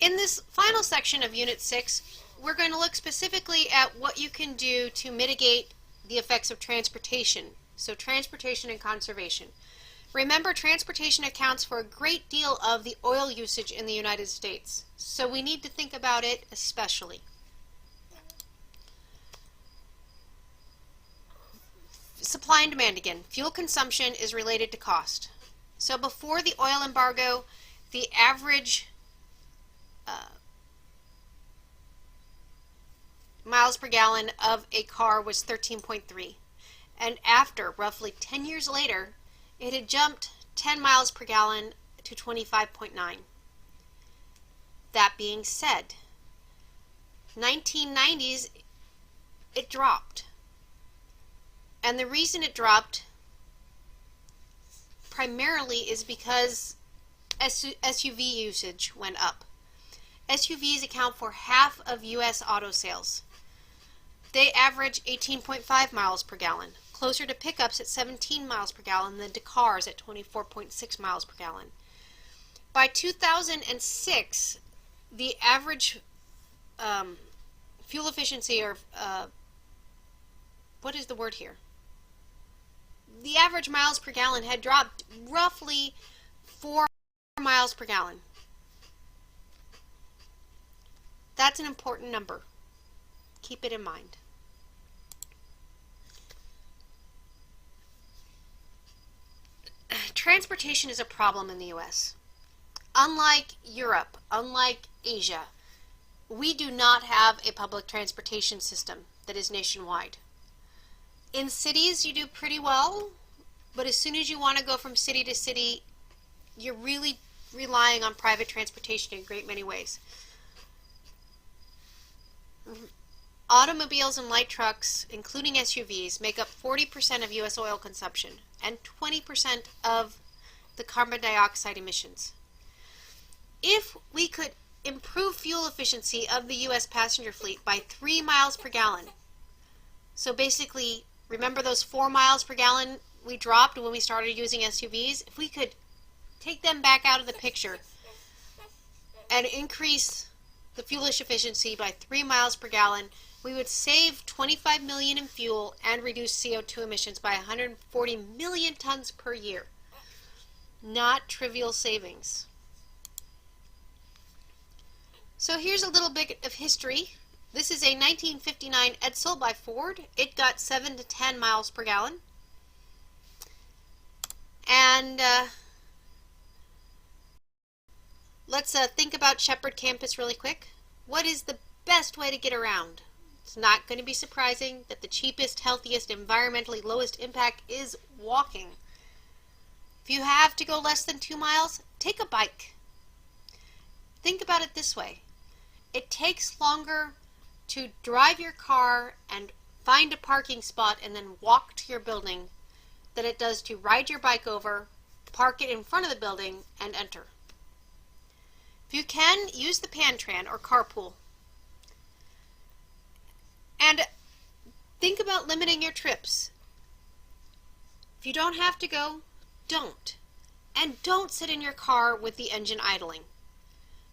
In this final section of Unit 6, we're going to look specifically at what you can do to mitigate the effects of transportation. So transportation and conservation. Remember, transportation accounts for a great deal of the oil usage in the United States, so we need to think about it especially. Supply and demand again. Fuel consumption is related to cost. So before the oil embargo, the average miles per gallon of a car was 13.3. And after, roughly 10 years later, it had jumped 10 miles per gallon to 25.9. That being said, 1990s, it dropped. And the reason it dropped primarily is because SUV usage went up. SUVs account for half of U.S. auto sales. They average 18.5 miles per gallon, closer to pickups at 17 miles per gallon than to cars at 24.6 miles per gallon. By 2006, the average fuel efficiency, or what is the word here? The average miles per gallon had dropped roughly 4 miles per gallon. That's an important number. Keep it in mind. Transportation is a problem in the U.S. Unlike Europe, unlike Asia, we do not have a public transportation system that is nationwide. In cities, you do pretty well, but as soon as you want to go from city to city, you're really relying on private transportation in a great many ways. Automobiles and light trucks, including SUVs, make up 40% of U.S. oil consumption and 20% of the carbon dioxide emissions. If we could improve fuel efficiency of the U.S. passenger fleet by 3 miles per gallon, so basically, remember those 4 miles per gallon we dropped when we started using SUVs? If we could take them back out of the picture and increase the fuel efficiency by 3 miles per gallon, we would save 25 million in fuel and reduce CO2 emissions by 140 million tons per year. Not trivial savings. So here's a little bit of history. This is a 1959 Edsel by Ford. It got 7 to 10 miles per gallon. And let's think about Shepherd Campus really quick. What is the best way to get around? It's not going to be surprising that the cheapest, healthiest, environmentally lowest impact is walking. If you have to go less than 2 miles, take a bike. Think about it this way. It takes longer to drive your car and find a parking spot and then walk to your building than it does to ride your bike over, park it in front of the building, and enter. If you can, use the Pantran or carpool. And think about limiting your trips. If you don't have to go, don't. And don't sit in your car with the engine idling.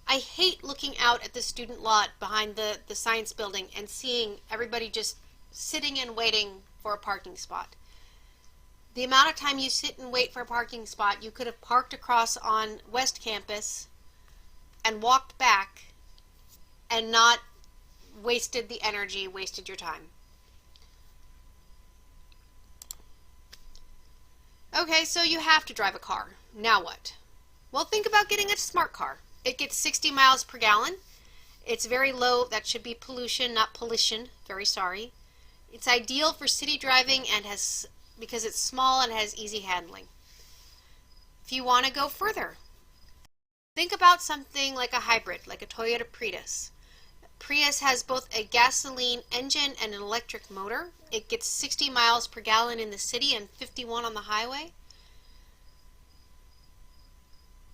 I hate looking out at the student lot behind the science building and seeing everybody just sitting and waiting for a parking spot. The amount of time you sit and wait for a parking spot, you could have parked across on West Campus and walked back and not wasted the energy, wasted your time. Okay, so you have to drive a car. Now what? Well, think about getting a smart car. It gets 60 miles per gallon. It's very low. That should be pollution, not pollution. Very sorry. It's ideal for city driving and because it's small and has easy handling. If you want to go further, think about something like a hybrid, like a Toyota Prius. Prius has both a gasoline engine and an electric motor. It gets 60 miles per gallon in the city and 51 on the highway.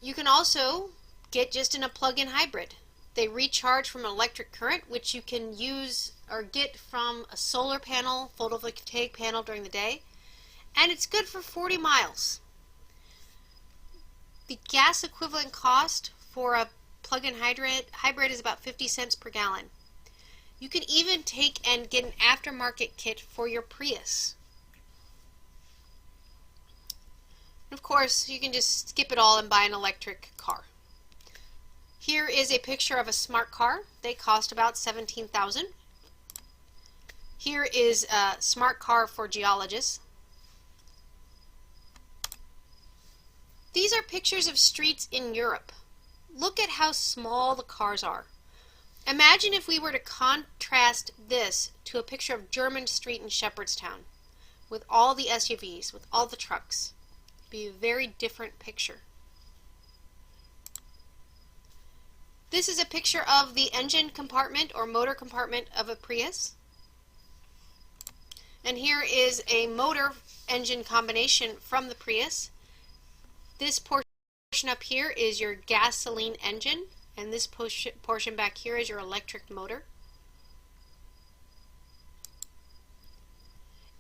You can also get just in a plug-in hybrid. They recharge from an electric current, which you can use or get from a solar panel, photovoltaic panel during the day, and it's good for 40 miles. The gas equivalent cost for a plug-in hybrid is about 50 cents per gallon. You can even take and get an aftermarket kit for your Prius. Of course, you can just skip it all and buy an electric car. Here is a picture of a smart car. They cost about $17,000. Here is a smart car for geologists. These are pictures of streets in Europe. Look at how small the cars are. Imagine if we were to contrast this to a picture of German street in Shepherdstown with all the SUVs, with all the trucks. It'd be a very different picture. This is a picture of the engine compartment or motor compartment of a Prius. And here is a motor engine combination from the Prius. This portion up here is your gasoline engine, and this portion back here is your electric motor.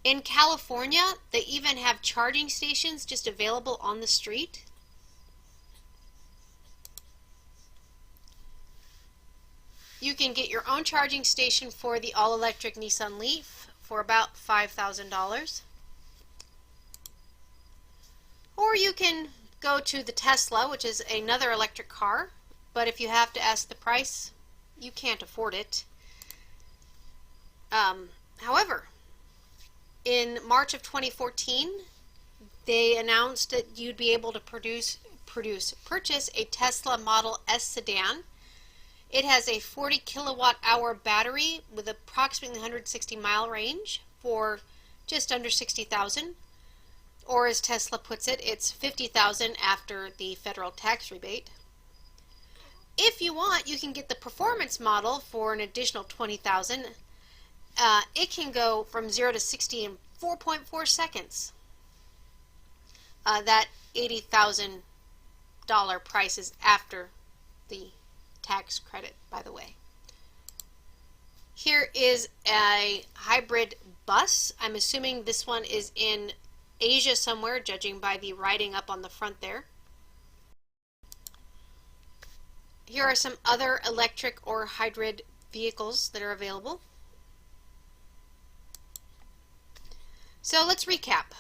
In California, they even have charging stations just available on the street. You can get your own charging station for the all-electric Nissan Leaf for about $5,000. Or you can go to the Tesla, which is another electric car, but if you have to ask the price, you can't afford it. However, in March of 2014, they announced that you'd be able to purchase a Tesla Model S sedan. It has a 40 kilowatt hour battery with approximately 160 mile range for just under $60,000. Or as Tesla puts it, it's $50,000 after the federal tax rebate. If you want, you can get the performance model for an additional $20,000. It can go from 0 to 60 in 4.4 seconds. That $80,000 price is after the tax credit, by the way. Here is a hybrid bus. I'm assuming this one is in Asia somewhere, judging by the writing up on the front there. Here are some other electric or hybrid vehicles that are available. So let's recap.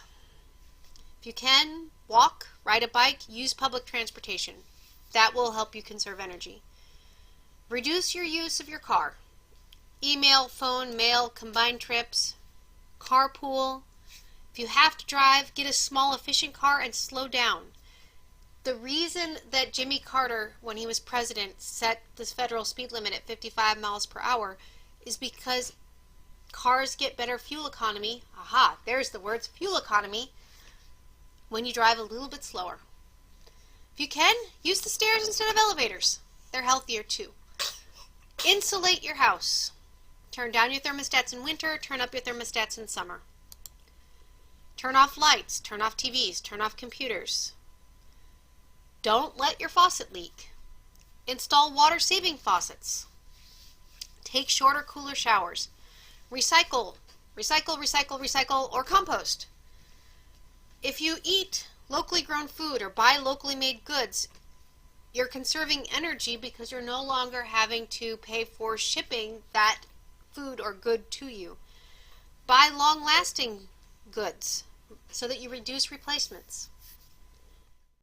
If you can, walk, ride a bike, use public transportation. That will help you conserve energy. Reduce your use of your car. Email, phone, mail, combined trips, carpool. If you have to drive, get a small efficient car and slow down. The reason that Jimmy Carter, when he was president, set this federal speed limit at 55 miles per hour is because cars get better fuel economy. Aha, there's the words, fuel economy, when you drive a little bit slower. If you can, use the stairs instead of elevators. They're healthier too. Insulate your house. Turn down your thermostats in winter, turn up your thermostats in summer. Turn off lights, turn off TVs, turn off computers. Don't let your faucet leak. Install water-saving faucets. Take shorter, cooler showers. Recycle, recycle, recycle, recycle, or compost. If you eat locally grown food or buy locally made goods, you're conserving energy because you're no longer having to pay for shipping that food or good to you. Buy long-lasting goods so that you reduce replacements.